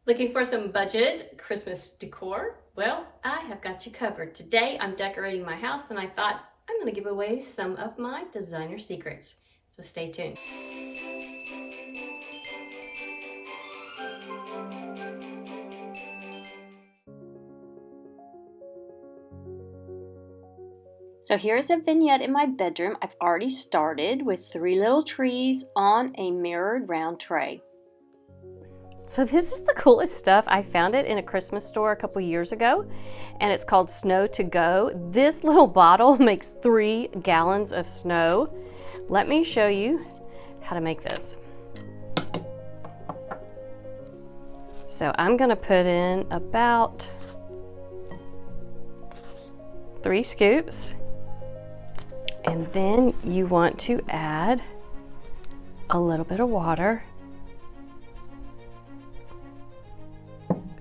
Looking for some budget Christmas decor? Well, I have got you covered. Today I'm decorating my house and I thought I'm going to give away some of my designer secrets. So stay tuned. So here's a vignette in my bedroom. I've already started with 3 little trees on a mirrored round tray. So this is the coolest stuff. I found it in a Christmas store a couple years ago, and it's called Snow to Go. This little bottle makes 3 gallons of snow. Let me show you how to make this. So I'm gonna put in about 3 scoops, and then you want to add a little bit of water.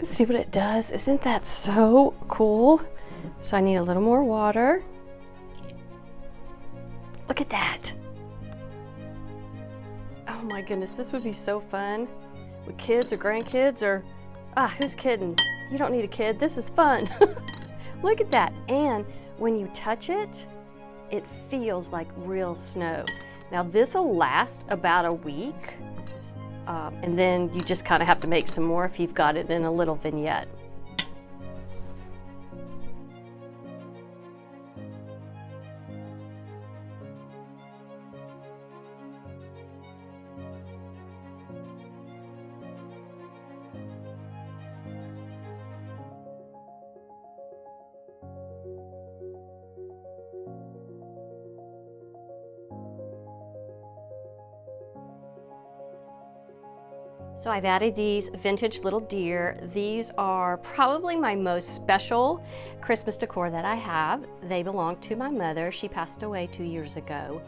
See what it does? Isn't that so cool? So I need a little more water. Look at that. Oh my goodness, this would be so fun with kids or grandkids or, who's kidding? You don't need a kid, this is fun. Look at that. And when you touch it, it feels like real snow. Now this will last about a week. And then you just kind of have to make some more if you've got it in a little vignette. So I've added these vintage little deer. These are probably my most special Christmas decor that I have. They belong to my mother. She passed away 2 years ago.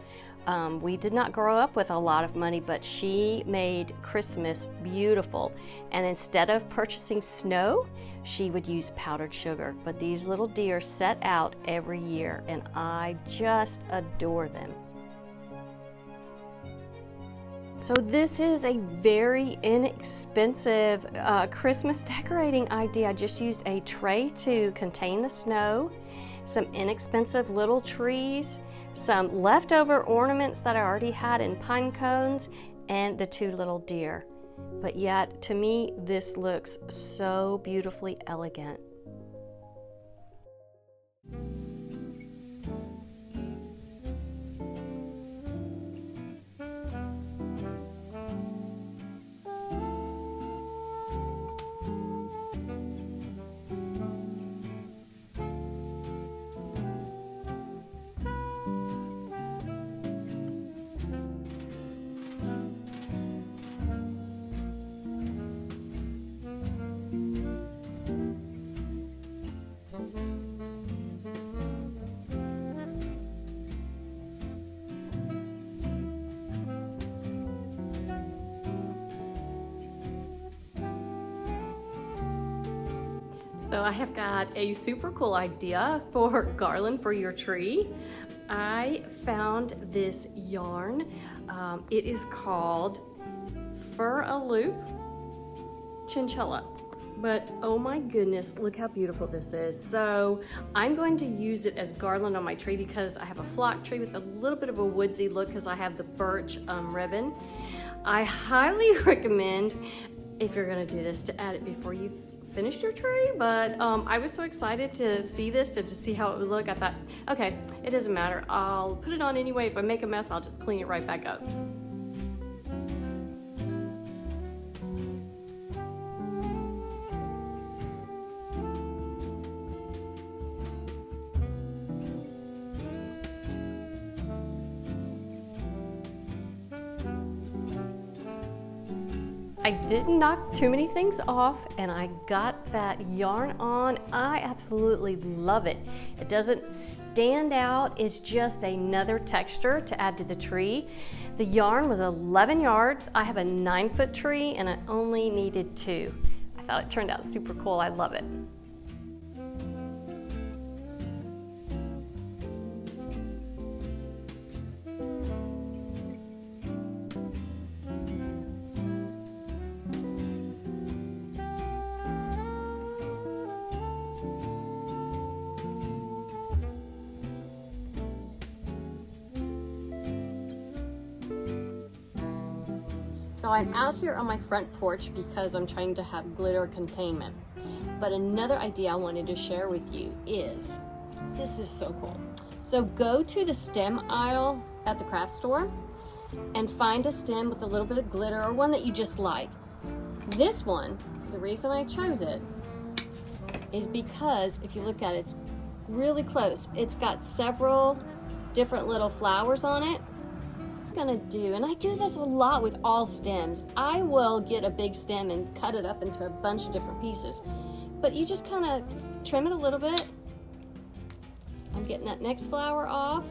We did not grow up with a lot of money, but she made Christmas beautiful. And instead of purchasing snow, she would use powdered sugar. But these little deer set out every year, and I just adore them. So this is a very inexpensive Christmas decorating idea. I just used a tray to contain the snow, some inexpensive little trees, some leftover ornaments that I already had in pine cones, and the 2 little deer. But yet, to me, this looks so beautifully elegant. So I have got a super cool idea for garland for your tree. I found this yarn. It is called Fur a Loop Chinchilla. But oh my goodness, look how beautiful this is. So I'm going to use it as garland on my tree because I have a flock tree with a little bit of a woodsy look because I have the birch ribbon. I highly recommend, if you're gonna do this, to add it before you finished your tree, but I was so excited to see this and to see how it would look. I thought, okay, it doesn't matter. I'll put it on anyway. If I make a mess, I'll just clean it right back up. I didn't knock too many things off, and I got that yarn on. I absolutely love it. It doesn't stand out. It's just another texture to add to the tree. The yarn was 11 yards. I have a 9-foot tree, and I only needed 2. I thought it turned out super cool. I love it. So I'm out here on my front porch because I'm trying to have glitter containment. But another idea I wanted to share with you is, this is so cool. So go to the stem aisle at the craft store and find a stem with a little bit of glitter or one that you just like. This one, the reason I chose it is because if you look at it, it's really close. It's got several different little flowers on it. I'm gonna do, and I do this a lot with all stems, I will get a big stem and cut it up into a bunch of different pieces. But you just kind of trim it a little bit. I'm getting that next flower off.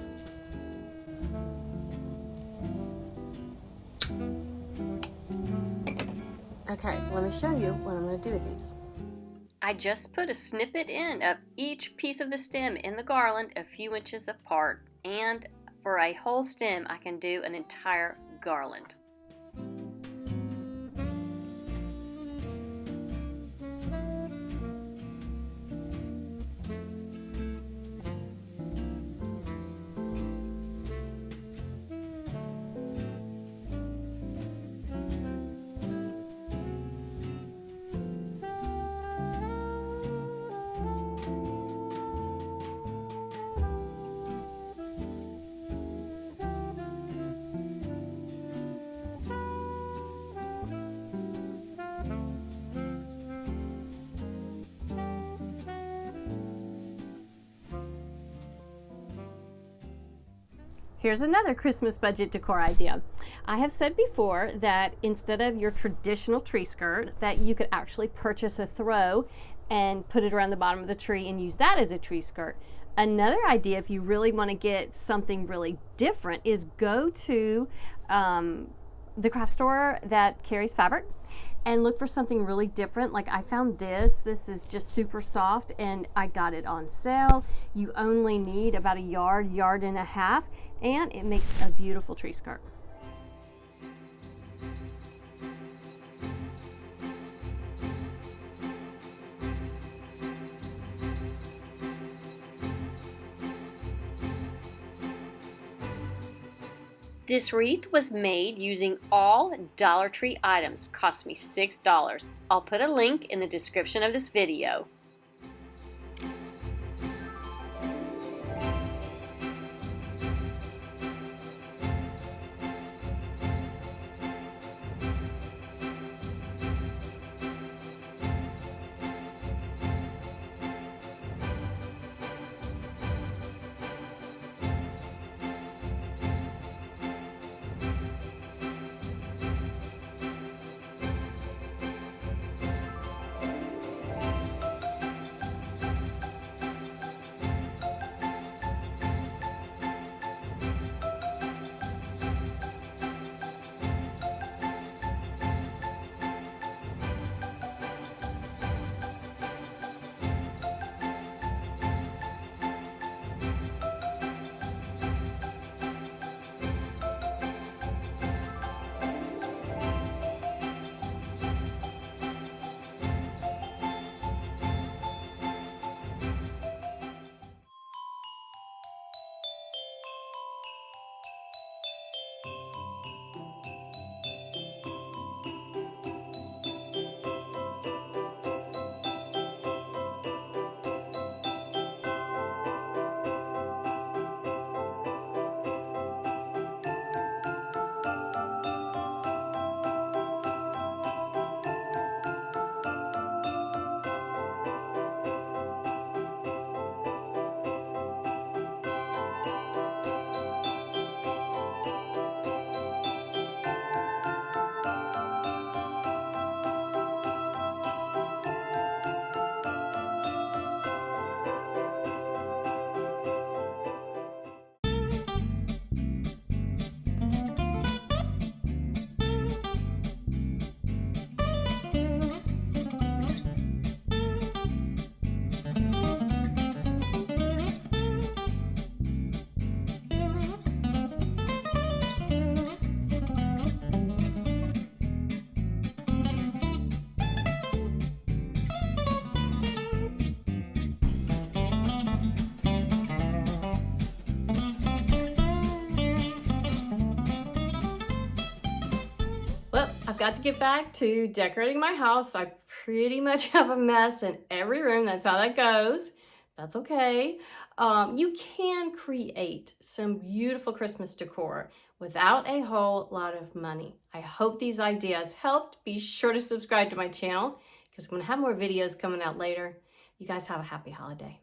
Okay, let me show you what I'm going to do with these. I just put a snippet in of each piece of the stem in the garland a few inches apart, and for a whole stem I can do an entire garland. Here's another Christmas budget decor idea. I have said before that instead of your traditional tree skirt, that you could actually purchase a throw and put it around the bottom of the tree and use that as a tree skirt. Another idea, if you really want to get something really different, is go to the craft store that carries fabric and look for something really different. Like I found this is just super soft and I got it on sale. You only need about a yard and a half, and it makes a beautiful tree skirt. This wreath was made using all Dollar Tree items. Cost me $6. I'll put a link in the description of this video. I've got to get back to decorating my house. I pretty much have a mess in every room. That's how that goes. That's okay. You can create some beautiful Christmas decor without a whole lot of money. I hope these ideas helped. Be sure to subscribe to my channel because I'm going to have more videos coming out later. You guys have a happy holiday.